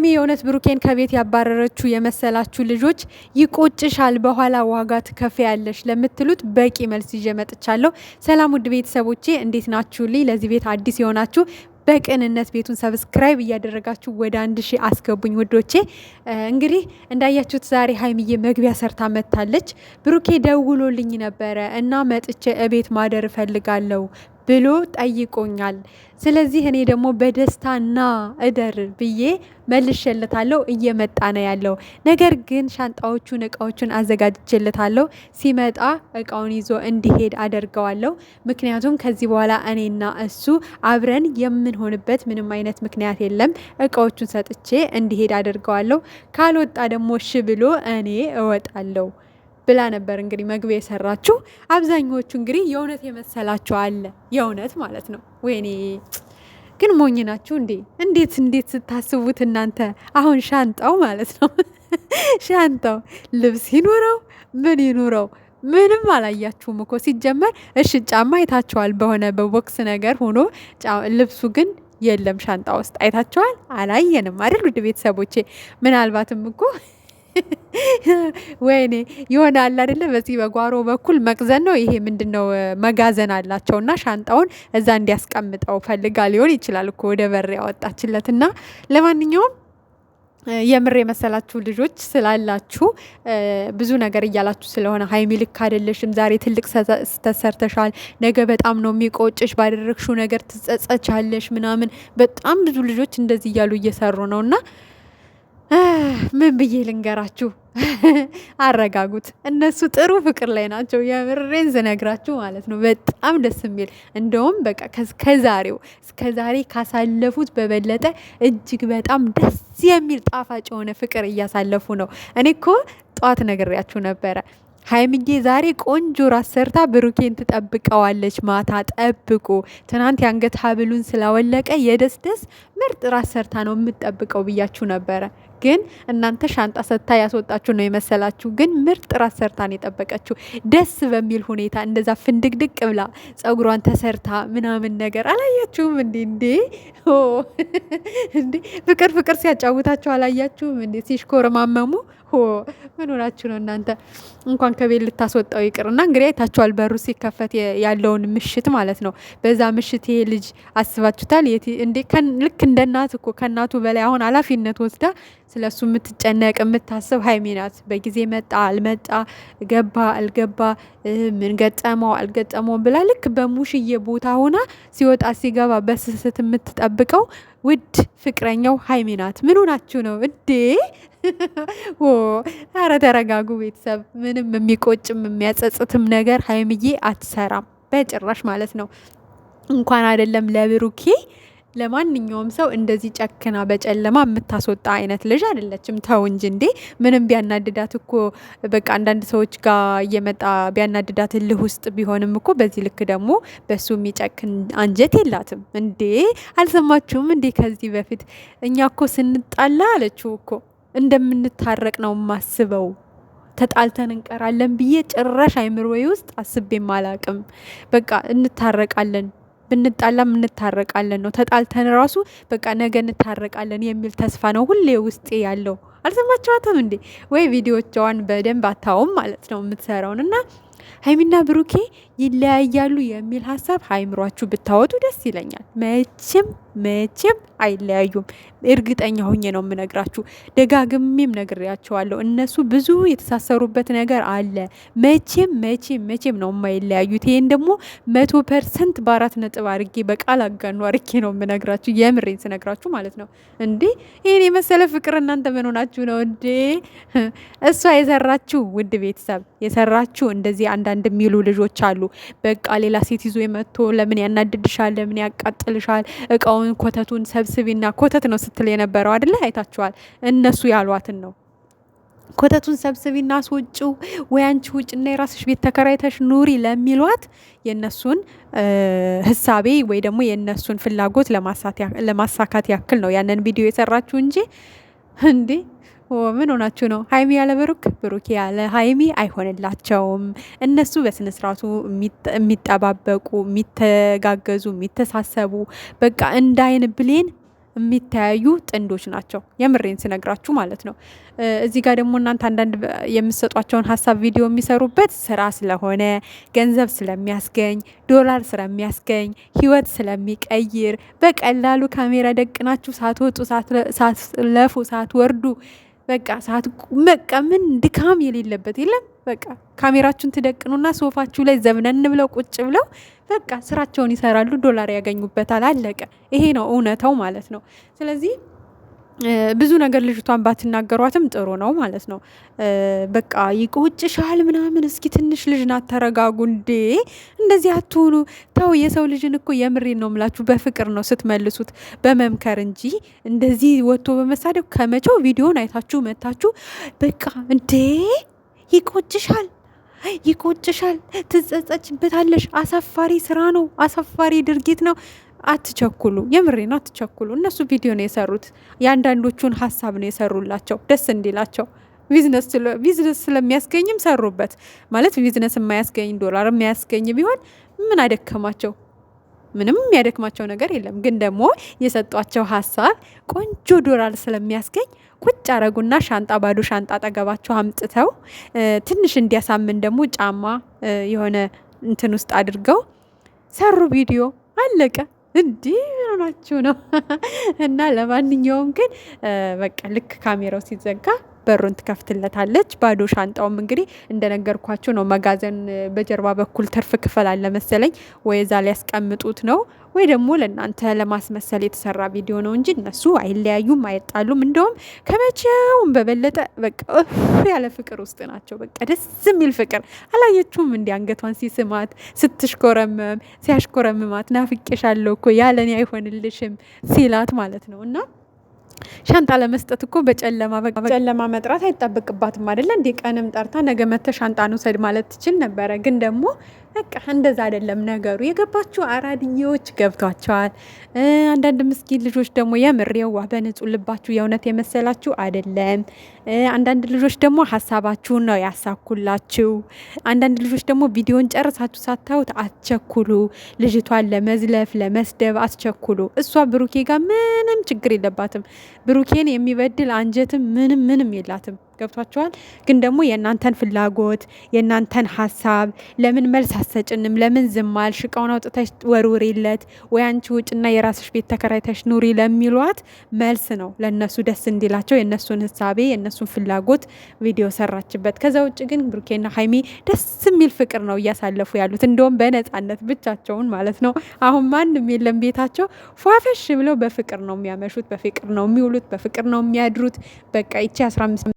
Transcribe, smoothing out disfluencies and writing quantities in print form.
የእውነት ብሩኬን ከቤት ያባረረችው የመሰላችሁ ልጆች ይቆጭሻል፣ በኋላ ዋጋ ትከፍያለሽ ለምትሉት በቂ መልስ ይዤ መጥቻለሁ። ሰላም ውድ ቤተሰቦቼ እንዴት ናችሁልኝ? ለዚህ ቤት አዲስ የሆናችሁ በቅንነት ቤቱን ሰብስክራይብ እያደረጋችሁ ወደ 1000 አስገቡኝ ውዶቼ። እንግዲህ እንዳያችሁት ዛሬ ሀይሚዬ መግቢያ ሰርታ መታለች። ብሩኬ ደውሎልኝ ነበረ እና መጥቼ እቤት ማደር እፈልጋለሁ ብሎ ጠይቆኛል። ስለዚህ እኔ ደግሞ በደስታና እደር ብዬ መልሼለታለሁ። እየመጣ ነው ያለው። ነገር ግን ሻንጣዎቹን እቃዎቹን አዘጋጅቼለታለሁ። ሲመጣ እቃውን ይዞ እንዲሄድ አደርገዋለሁ። ምክንያቱም ከዚህ በኋላ እኔና እሱ አብረን የምንሆንበት ምንም አይነት ምክንያት የለም። እቃዎቹን ሰጥቼ እንዲሄድ አደርገዋለሁ። ካልወጣ ደግሞ እሺ ብሎ እኔ እወጣለሁ ብላ ነበር እንግዲህ መግቢያ የሰራችሁ። አብዛኞቹ እንግዲህ የእውነት የመሰላችሁ አለ፣ የእውነት ማለት ነው። ወይኔ ግን ሞኝ ናችሁ እንዴ! እንዴት ስታስቡት እናንተ። አሁን ሻንጣው ማለት ነው ሻንጣው ልብስ ይኑረው ምን ይኑረው ምንም አላያችሁም እኮ ሲጀመር። እሺ ጫማ አይታችኋል፣ በሆነ በቦክስ ነገር ሆኖ ልብሱ ግን የለም ሻንጣ ውስጥ። አይታችኋል? አላየንም አይደል ውድ ቤተሰቦቼ? ምናልባትም እኮ ወይኔ የሆነ አለ አይደለ፣ በዚህ በጓሮ በኩል መቅዘን ነው ይሄ ምንድነው መጋዘን አላቸውና ሻንጣውን እዛ እንዲያስቀምጠው ፈልጋ ሊሆን ይችላል እኮ ወደ በር ያወጣችለትና ለማንኛውም የምር የመሰላችሁ ልጆች ስላላችሁ ብዙ ነገር እያላችሁ ስለሆነ ሀይሚ ልክ አይደለሽም፣ ዛሬ ትልቅ ስተሰርተሻል፣ ነገ በጣም ነው የሚቆጭሽ፣ ባደረግሽው ነገር ትጸጸቻለሽ ምናምን በጣም ብዙ ልጆች እንደዚህ እያሉ እየሰሩ ነውና ምን ብዬ ልንገራችሁ? አረጋጉት። እነሱ ጥሩ ፍቅር ላይ ናቸው። የምሬን ስነግራችሁ ማለት ነው። በጣም ደስ የሚል እንደውም በቃ እስከዛሬ ካሳለፉት በበለጠ እጅግ በጣም ደስ የሚል ጣፋጭ የሆነ ፍቅር እያሳለፉ ነው። እኔ እኮ ጠዋት ነግሬያችሁ ነበረ። ሀይሚዬ ዛሬ ቆንጆ ራስ ሰርታ ብሩኬን ትጠብቀዋለች። ማታ ጠብቁ። ትናንት የአንገት ሀብሉን ስላወለቀ የደስደስ ምርጥ ራስ ሰርታ ነው የምትጠብቀው ብያችሁ ነበረ። ግን እናንተ ሻንጣ ሰጥታ ያስወጣችሁ ነው የመሰላችሁ። ግን ምርጥ ራስ ሰርታ ነው የጠበቀችው። ደስ በሚል ሁኔታ እንደዛ ፍንድቅድቅ ብላ ጸጉሯን ተሰርታ ምናምን ነገር አላያችሁም እንዴ? እንዴ ፍቅር ሲያጫውታችሁ አላያችሁም እንዴ? ሲሽኮረማመሙ ምን ሆናችሁ ነው እናንተ? እንኳን ከቤት ልታስወጣው ይቅርና እንግዲህ አይታችኋል፣ በሩ ሲከፈት ያለውን ምሽት ማለት ነው። በዛ ምሽት ይሄ ልጅ አስባችሁታል? እንዴ ልክ እንደ እናት እኮ ከእናቱ በላይ አሁን ኃላፊነት ወስዳ ስለሱ የምትጨነቅ የምታስብ ሀይሚ ናት። በጊዜ መጣ አልመጣ፣ ገባ አልገባ፣ ምን ገጠመው አልገጠመውም ብላ ልክ በሙሽዬ ቦታ ሆና ሲወጣ ሲገባ በስስት የምትጠብቀው ውድ ፍቅረኛው ሀይሚ ናት። ምን ሆናችሁ ነው እንዴ? ኧረ ተረጋጉ ቤተሰብ። ምንም የሚቆጭም የሚያጸጽትም ነገር ሀይሚዬ አትሰራም በጭራሽ ማለት ነው። እንኳን አይደለም ለብሩኬ ለማንኛውም ሰው እንደዚህ ጨክና በጨለማ የምታስወጣ አይነት ልጅ አይደለችም። ተው እንጂ እንዴ! ምንም ቢያናድዳት እኮ በቃ አንዳንድ ሰዎች ጋር እየመጣ ቢያናድዳት እልህ ውስጥ ቢሆንም እኮ በዚህ ልክ ደግሞ በሱ የሚጨክን አንጀት የላትም እንዴ! አልሰማችሁም እንዴ? ከዚህ በፊት እኛ እኮ ስንጣላ አለችው እኮ እንደምንታረቅ ነው የማስበው፣ ተጣልተን እንቀራለን ብዬ ጭራሽ አይምሮዬ ውስጥ አስቤም አላቅም። በቃ እንታረቃለን፣ ብንጣላም እንታረቃለን ነው። ተጣልተን ራሱ በቃ ነገ እንታረቃለን የሚል ተስፋ ነው ሁሌ ውስጤ ያለው። አልሰማችኋትም እንዴ? ወይ ቪዲዮቿን በደንብ አታውም ማለት ነው የምትሰራውን። እና ሀይሚና ብሩኬ ይለያያሉ የሚል ሀሳብ ሀይምሯችሁ ብታወጡ ደስ ይለኛል። መቼም አይለያዩም። እርግጠኛ ሆኜ ነው የምነግራችሁ። ደጋግሜም ነግሬያቸዋለሁ። እነሱ ብዙ የተሳሰሩበት ነገር አለ። መቼም ነው የማይለያዩት። ይሄን ደግሞ 100% በ4 ነጥብ አርጌ በቃል አጋኑ አርጌ ነው የምነግራችሁ። የምሬን ስነግራችሁ ማለት ነው። እንዴ ይሄን የመሰለ ፍቅር እናንተ ምን ሆናችሁ ነው እንዴ? እሷ የሰራችሁ ውድ ቤተሰብ የሰራችሁ እንደዚህ አንዳንድ የሚሉ ልጆች አሉ። በቃ ሌላ ሴት ይዞ የመጥቶ ለምን ያናድድሻል? ለምን ያቃጥልሻል? እቃውን ኮተቱን ሰብስቢና ኮተት ነው ስትል የነበረው አይደለ? አይታችኋል። እነሱ ያሏትን ነው። ኮተቱን ሰብስቢና አስወጪው ወይ አንቺ ውጭና የራስሽ ቤት ተከራይተሽ ኑሪ ለሚሏት የነሱን ህሳቤ ወይ ደግሞ የነሱን ፍላጎት ለማሳካት ያክል ነው ያንን ቪዲዮ የሰራችሁ እንጂ እንዴ ምን ሆናችሁ ነው? ሀይሚ ያለ ብሩክ፣ ብሩክ ያለ ሀይሚ አይሆንላቸውም። እነሱ በስነ ስርዓቱ የሚጠባበቁ፣ የሚተጋገዙ፣ የሚተሳሰቡ በቃ እንደ አይን ብሌን የሚተያዩ ጥንዶች ናቸው። የምሬን ስነግራችሁ ማለት ነው። እዚህ ጋር ደግሞ እናንተ አንዳንድ የምትሰጧቸውን ሀሳብ ቪዲዮ የሚሰሩበት ስራ ስለሆነ ገንዘብ ስለሚያስገኝ ዶላር ስለሚያስገኝ ህይወት ስለሚቀይር በቀላሉ ካሜራ ደቅናችሁ ሳትወጡ ሳትለፉ ሳትወርዱ በቃ ምን ድካም የሌለበት የለም። በቃ ካሜራችሁን ትደቅኑና ሶፋችሁ ላይ ዘብነን ብለው ቁጭ ብለው በቃ ስራቸውን ይሰራሉ፣ ዶላር ያገኙበታል። አለቀ። ይሄ ነው እውነታው ማለት ነው። ስለዚህ ብዙ ነገር ልጅቷን ባትናገሯትም ጥሩ ነው ማለት ነው። በቃ ይቆጭሻል ምናምን፣ እስኪ ትንሽ ልጅ ናት፣ ተረጋጉ እንዴ! እንደዚህ አትሆኑ። ተው፣ የሰው ልጅን እኮ የምሬን ነው ምላችሁ፣ በፍቅር ነው ስትመልሱት፣ በመምከር እንጂ እንደዚህ ወጥቶ በመሳደብ ከመቼው ቪዲዮን አይታችሁ መታችሁ በቃ እንዴ! ይቆጭሻል ይቆጭሻል፣ ትጸጸችበታለሽ። አሳፋሪ ስራ ነው፣ አሳፋሪ ድርጊት ነው። አትቸኩሉ፣ የምሬ ነው፣ አትቸኩሉ። እነሱ ቪዲዮ ነው የሰሩት፣ የአንዳንዶቹን ሀሳብ ነው የሰሩላቸው ደስ እንዲላቸው። ቢዝነስ ስለሚያስገኝም ሰሩበት ማለት ቢዝነስ የማያስገኝ ዶላር የማያስገኝ ቢሆን ምን አደከማቸው? ምንም የሚያደክማቸው ነገር የለም። ግን ደግሞ የሰጧቸው ሀሳብ ቆንጆ ዶላር ስለሚያስገኝ ቁጭ አረጉና ሻንጣ ባዶ ሻንጣ አጠገባቸው አምጥተው ትንሽ እንዲያሳምን ደግሞ ጫማ የሆነ እንትን ውስጥ አድርገው ሰሩ ቪዲዮ። አለቀ። እንዲህ ናችሁ ነው። እና ለማንኛውም ግን በቃ ልክ ካሜራው ሲዘጋ በሩን ትከፍትለታለች። ባዶ ሻንጣውም እንግዲህ እንደነገርኳችሁ ነው። መጋዘን በጀርባ በኩል ትርፍ ክፍል አለ መሰለኝ፣ ወይ እዛ ሊያስቀምጡት ነው ወይ ደግሞ ለእናንተ ለማስመሰል የተሰራ ቪዲዮ ነው እንጂ እነሱ አይለያዩም፣ አይጣሉም። እንደውም ከመቼውም በበለጠ በቃ ያለ ፍቅር ውስጥ ናቸው። በቃ ደስ የሚል ፍቅር አላየችውም? እንዲ አንገቷን ሲስማት ስትሽኮረመም ሲያሽኮረምማት ናፍቄሻለሁ እኮ ያለኔ አይሆንልሽም ሲላት ማለት ነው። እና ሻንጣ ለመስጠት እኮ በጨለማ መጥራት አይጠበቅባትም አይደለ? እንዴ ቀንም ጠርታ ነገ መተ ሻንጣ ውሰድ ማለት ትችል ነበረ። ግን ደግሞ በቃ እንደዛ አይደለም ነገሩ። የገባችሁ አራድዬዎች ገብቷቸዋል። አንዳንድ ምስኪን ልጆች ደግሞ የምር የዋህ በንጹህ ልባችሁ የእውነት የመሰላችሁ አይደለም። አንዳንድ ልጆች ደግሞ ሀሳባችሁን ነው ያሳኩላችሁ። አንዳንድ ልጆች ደግሞ ቪዲዮን ጨርሳችሁ ሳታዩት አትቸኩሉ። ልጅቷን ለመዝለፍ ለመስደብ አትቸኩሉ። እሷ ብሩኬ ጋር ምንም ችግር የለባትም። ብሩኬን የሚበድል አንጀትም ምንም የላትም። ገብቷቸዋል። ግን ደግሞ የእናንተን ፍላጎት የእናንተን ሀሳብ ለምን መልስ አሰጭንም? ለምን ዝም አልሽ? እቃውን አውጥተሽ ወርውሪለት ወይ አንቺ ውጭና የራስሽ ቤት ተከራይተሽ ኑሪ ለሚሏት መልስ ነው ለነሱ ደስ እንዲላቸው የነሱን ህሳቤ የነሱን ፍላጎት ቪዲዮ ሰራችበት። ከዛ ውጭ ግን ብሩኬና ሀይሚ ደስ የሚል ፍቅር ነው እያሳለፉ ያሉት። እንደውም በነጻነት ብቻቸውን ማለት ነው። አሁን ማንም የለም ቤታቸው ፏፈሽ ብለው በፍቅር ነው የሚያመሹት፣ በፍቅር ነው የሚውሉት፣ በፍቅር ነው የሚያድሩት። በቃ ይቺ 15